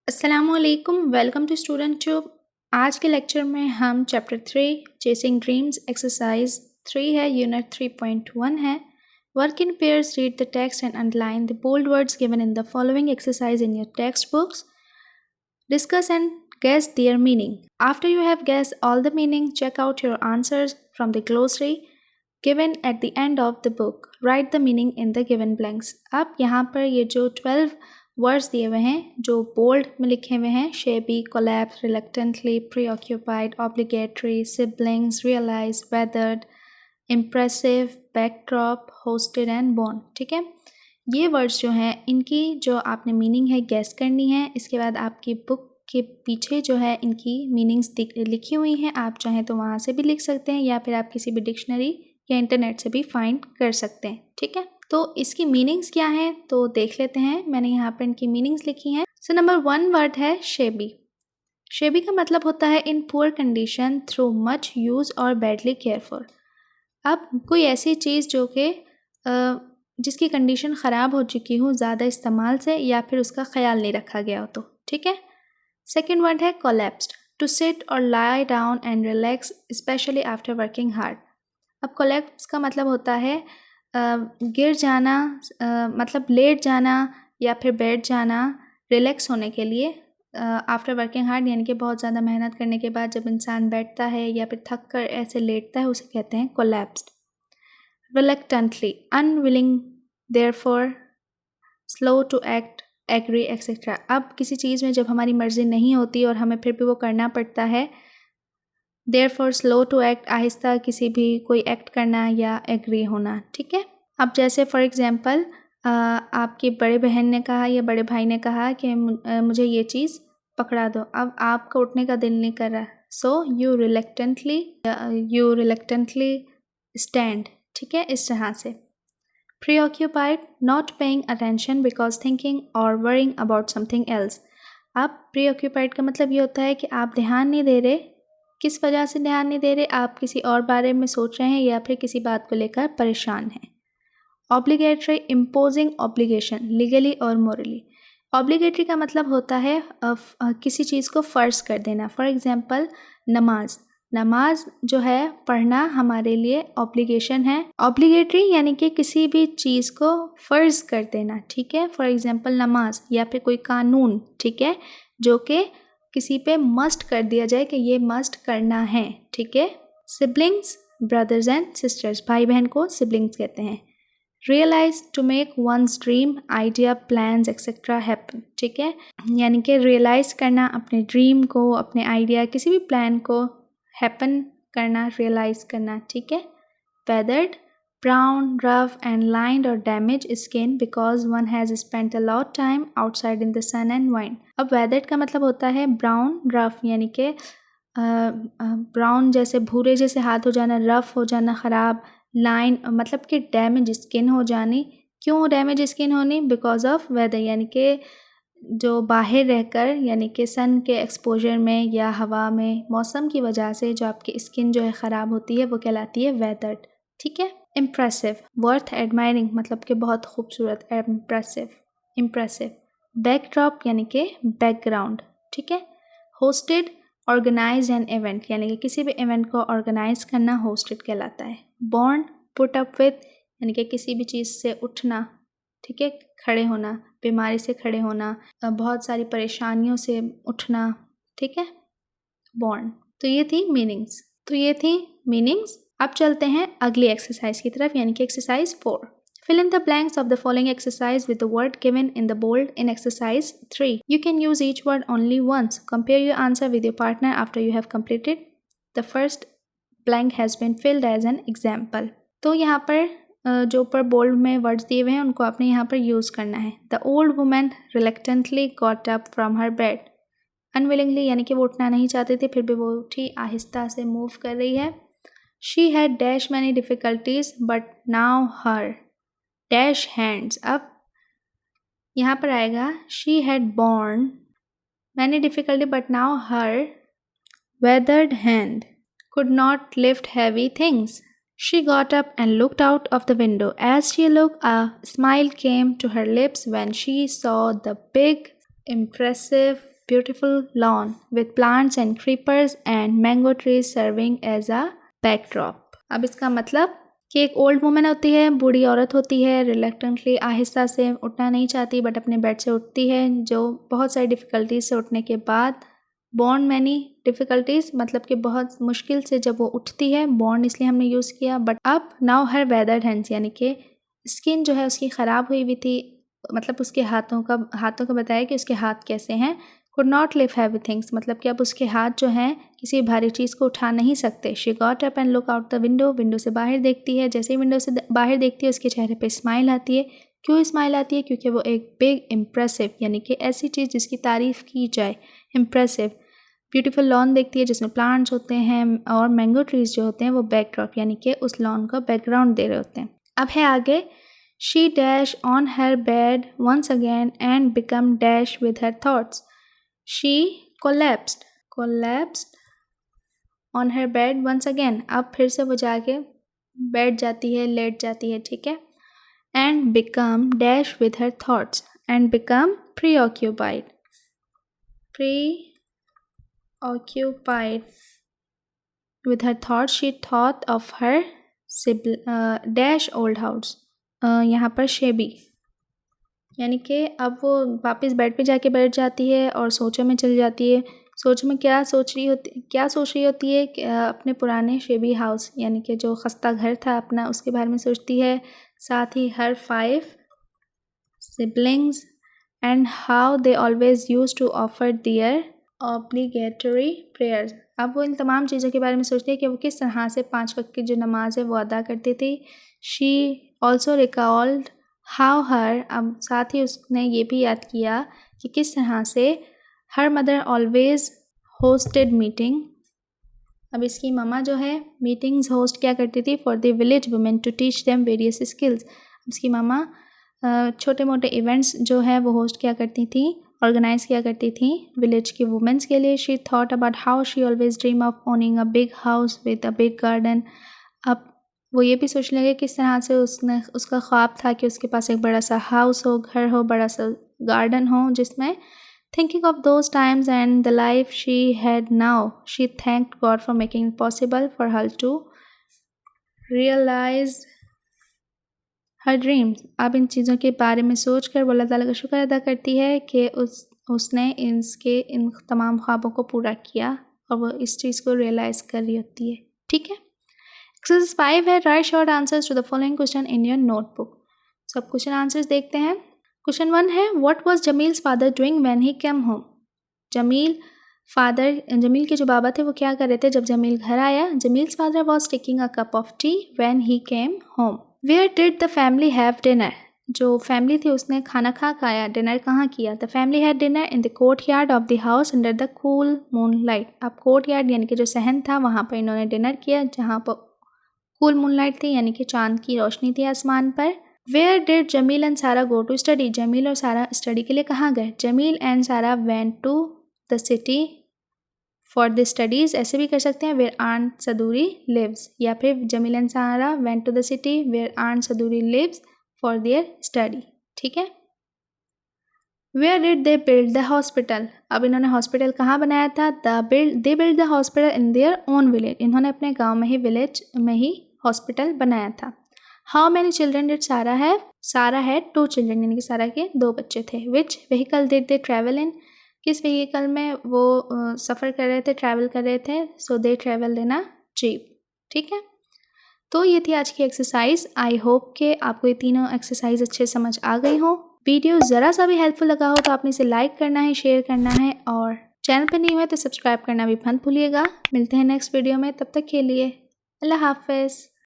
अस्सलामुअलैकुम, welcome to student tube. आज के लेक्चर में हम चैप्टर 3 चेसिंग ड्रीम्स एक्सरसाइज 3 है, यूनिट 3.1 है। Work in pairs, read the text and underline the bold words given in the following exercise in your textbooks. Discuss and guess their meaning. After you have guessed all the meaning, check out your answers from the glossary given at the end of the book. Write the meaning in the given blanks. अब यहाँ पर ये जो 12 words दिए हुए हैं जो bold में लिखे हुए हैं, shabby, collapse, reluctantly, preoccupied, obligatory, siblings, realise, weathered, impressive, backdrop, hosted and born. ठीक है, ये वर्ड्स जो हैं इनकी जो आपने मीनिंग है गैस करनी है. इसके बाद आपकी बुक के पीछे जो है इनकी मीनिंग्स लिखी हुई हैं. आप चाहें तो वहाँ से भी लिख सकते हैं या फिर आप किसी भी डिक्शनरी या इंटरनेट से भी फाइंड कर सकते हैं. ठीक है, तो इसकी मीनिंग्स क्या हैं तो देख लेते हैं. मैंने यहाँ पर इनकी मीनिंग्स लिखी हैं. सो नंबर 1 वर्ड है शेबी. शेबी का मतलब होता है in poor condition, through much use और बैडली केयर फॉर. अब कोई ऐसी चीज़ जो कि जिसकी कंडीशन ख़राब हो चुकी हो ज़्यादा इस्तेमाल से या फिर उसका ख्याल नहीं रखा गया हो तो. ठीक है. सेकेंड वर्ड है कोलैप्स्ड. टू सिट और lie down and relax specially after working hard. अब कोलैप्स का मतलब होता है गिर जाना, मतलब लेट जाना या फिर बैठ जाना रिलैक्स होने के लिए. आफ्टर वर्किंग हार्ड यानी कि बहुत ज़्यादा मेहनत करने के बाद जब इंसान बैठता है या फिर थक कर ऐसे लेटता है उसे कहते हैं collapsed. Reluctantly, unwilling, therefore, slow to act, agree etcetera. अब किसी चीज़ में जब हमारी मर्ज़ी नहीं होती और हमें फिर भी वो करना पड़ता है. देयरफॉर, स्लो टू एक्ट, आहिस्ता किसी भी कोई एक्ट करना या एग्री होना. ठीक है. अब जैसे फॉर एग्ज़ाम्पल आपकी बड़े बहन ने कहा या बड़े भाई ने कहा कि मुझे ये चीज़ पकड़ा दो. अब आपका उठने का दिल नहीं कर रहा, सो यू रिलक्टेंटली स्टैंड. ठीक है, इस तरह से. Preoccupied, not paying attention because thinking or worrying about something else. अब प्रीऑक्यूपाइड का मतलब ये होता है कि आप ध्यान नहीं दे रहे. किस वजह से ध्यान नहीं दे रहे? आप किसी और बारे में सोच रहे हैं या फिर किसी बात को लेकर परेशान हैं. ऑब्लिगेटरी, इम्पोजिंग ऑब्लिगेशन लीगली और मोरली. ऑब्लिगेटरी का मतलब होता है किसी चीज़ को फ़र्ज़ कर देना. फॉर एग्ज़ाम्पल नमाज जो है पढ़ना हमारे लिए ऑब्लिगेशन है. ऑब्लिगेटरी यानी कि किसी भी चीज़ को फ़र्ज़ कर देना. ठीक है, फॉर एग्ज़ाम्पल नमाज या फिर कोई कानून. ठीक है, जो कि किसी पे मस्ट कर दिया जाए कि ये मस्ट करना है. ठीक है. सिबलिंग्स, ब्रदर्स एंड सिस्टर्स, भाई बहन को सिबलिंग्स कहते हैं. Realise, to make one's dream, idea, plans etcetera happen. ठीक है, यानी कि रियलाइज़ करना अपने ड्रीम को, अपने आइडिया, किसी भी प्लान को हैपन करना, रियलाइज़ करना. ठीक है. Weathered, brown, rough and lined or damaged skin because one has spent a lot time outside in the sun and wind. अब weathered का मतलब होता है brown, rough यानी कि brown जैसे भूरे जैसे हाथ हो जाना, rough हो जाना, ख़राब. line मतलब कि damage skin हो जानी. क्यों damage skin होनी? because of weather यानी कि जो बाहर रहकर यानी कि सन के एक्सपोजर में या हवा में मौसम की वजह से जो आपकी स्किन जो है ख़राब होती है वो कहलाती है weathered. ठीक है. इम्प्रेसिव, वर्थ एडमायरिंग मतलब कि बहुत खूबसूरत. इम्प्रेसिव. बैकड्रॉप यानी कि बैकग्राउंड. ठीक है. होस्टेड, ऑर्गेनाइज एन इवेंट यानी कि किसी भी इवेंट को ऑर्गेनाइज करना होस्टेड कहलाता है. बॉर्न, पुट अप विद यानी कि किसी भी चीज़ से उठना. ठीक है, खड़े होना, बीमारी से खड़े होना, बहुत सारी परेशानियों से उठना. ठीक है, बॉर्न. तो ये थी मीनिंग्स. अब चलते हैं अगली एक्सरसाइज की तरफ यानी कि exercise 4. Fill in the blanks of the following exercise with the word given in the bold in exercise 3. You can use each word only once. Compare your answer with your partner after you have completed. The first blank has been filled as an example. तो यहाँ पर जो ऊपर bold में words दिए हुए हैं उनको आपने यहाँ पर यूज़ करना है. The old woman reluctantly got up from her bed. Unwillingly यानी कि वो उठना नहीं चाहती थी फिर भी वो उठी, आहिस्ता से मूव कर रही है. She had dash many difficulties but now her dash hands. अब यहाँ पर आएगा she had borne many difficulty but now her weathered hand could not lift heavy things. She got up and looked out of the window. As she looked, a smile came to her lips when she saw the big, impressive beautiful lawn with plants and creepers and mango trees serving as a backdrop. अब इसका मतलब कि एक old woman होती है, बूढ़ी औरत होती है, रिलक्टेंटली आहिस्ता से उठना नहीं चाहती बट अपने बेड से उठती है, जो बहुत सारी डिफ़िकल्टीज से उठने के बाद बॉर्न मैनी डिफ़िकल्टीज़ मतलब कि बहुत मुश्किल से जब वो उठती है, बॉर्न इसलिए हमने यूज़ किया, बट अब नाउ हर वेदर्ड हैंड्स यानी कि स्किन जो है उसकी ख़राब हुई हुई थी, मतलब उसके हाथों का बताया कि उसके हाथ कैसे हैं, could not lift heavy things मतलब कि अब उसके हाथ जो हैं किसी भारी चीज़ को उठा नहीं सकते। She got up and look out the window, window से बाहर देखती है, जैसे ही विंडो से बाहर देखती है उसके चेहरे पे स्माइल आती है। क्यों स्माइल आती है? क्योंकि वो एक बिग इम्प्रेसिव यानी कि ऐसी चीज़ जिसकी तारीफ़ की जाए, इम्प्रेसिव ब्यूटीफुल लॉन देखती है जिसमें प्लांट्स होते हैं और मैंगो ट्रीज़ जो होते हैं वो बैकड्रॉप यानी कि उस लॉन का बैकग्राउंड दे रहे होते हैं। अब है आगे, she dash on her bed once again and become dash with her thoughts. She collapsed on her bed once again, अब फिर से वो जाके बैठ जाती है, लेट जाती है, ठीक है। And become dash with her thoughts and become preoccupied with her thoughts. She thought of her dash old house, यहाँ पर शेबी यानी कि अब वो वापस बेड पे जाके बैठ जाती है और सोचों में चली जाती है। सोच में क्या सोच रही होती है कि अपने पुराने शेबी हाउस यानी कि जो खस्ता घर था अपना, उसके बारे में सोचती है, साथ ही हर 5 siblings and how they always used to offer their obligatory prayers. अब वो इन तमाम चीज़ों के बारे में सोचती है कि वो किस तरह से 5 वक्त की जो नमाज है वो अदा करती थी। She also recalled how her, अब साथ ही उसने ये भी याद किया कि किस तरह से her mother always hosted meeting. अब इसकी ममा जो है मीटिंग्स होस्ट क्या करती थी for the village women to teach them various skills. इसकी ममा छोटे मोटे इवेंट्स जो है वो होस्ट क्या करती थी, ऑर्गेनाइज किया करती थी विलेज के वुमेंस के लिए। She thought about how she always dream of owning a big house with a big garden. अब वो ये भी सोचने लगे किस तरह से उसका ख्वाब था कि उसके पास एक बड़ा सा हाउस हो, घर हो, बड़ा सा गार्डन हो जिसमें Thinking of those times and the life she had now, she thanked God for making it possible for her to realize her dreams. अब इन चीज़ों के बारे में सोचकर वो अल्लाह ताला का शुक्र अदा करती है कि उसने इन तमाम ख्वाबों को पूरा किया और वो इस चीज़ को रियलाइज़ कर रही होती है, ठीक है। एक्सरसाइज 5 है, write short answers to the following question in your notebook. सब क्वेश्चन आंसर्स देखते हैं। क्वेश्चन 1 है, what was Jamil's father doing when he came home. Jamil के जो बाबा थे वो क्या कर रहे थे जब जमील घर आया। Jamil's father was taking a cup of tea when he came home. Where did the family have dinner. जो फैमिली थी उसने खाना खाया, डिनर कहाँ किया। The family had dinner in the courtyard of the house under the cool moonlight. अब courtyard यानी कि जो सहन था वहाँ पर इन्होंने डिनर किया जहाँ पर कूल मूनलाइट थी यानी कि चांद की रोशनी थी आसमान पर। वेयर डिड जमील एंड सारा गो टू स्टडी। जमील और सारा स्टडी के लिए कहाँ गए। Jamil and Sara went to the city for the studies, ऐसे भी कर सकते हैं वेयर आंट सदूरी लिव्स, या फिर Jamil and Sara went to the city where aunt Saduri lives for their study, ठीक है। Where did they build the hospital. अब इन्होंने हॉस्पिटल कहाँ बनाया था। They build the hospital in their own village. इन्होंने अपने गाँव में ही विलेज में ही हॉस्पिटल बनाया था। How many children did Sara have. Sara had 2 children यानी कि सारा के 2 बच्चे थे। Which vehicle did they travel in. किस व्हीकल में वो सफ़र कर रहे थे, ट्रैवल कर रहे थे। सो दे ट्रैवल इन अ जीप, ठीक है। तो ये थी आज की एक्सरसाइज। आई होप कि आपको ये तीनों एक्सरसाइज अच्छे समझ आ गई हो। वीडियो ज़रा सा भी हेल्पफुल लगा हो तो आपने इसे लाइक करना है, शेयर करना है और चैनल पर नहीं हुआ तो सब्सक्राइब करना भी मत भूलिएगा। मिलते हैं नेक्स्ट वीडियो में, तब तक के लिए अल्लाह हाफ़िज़।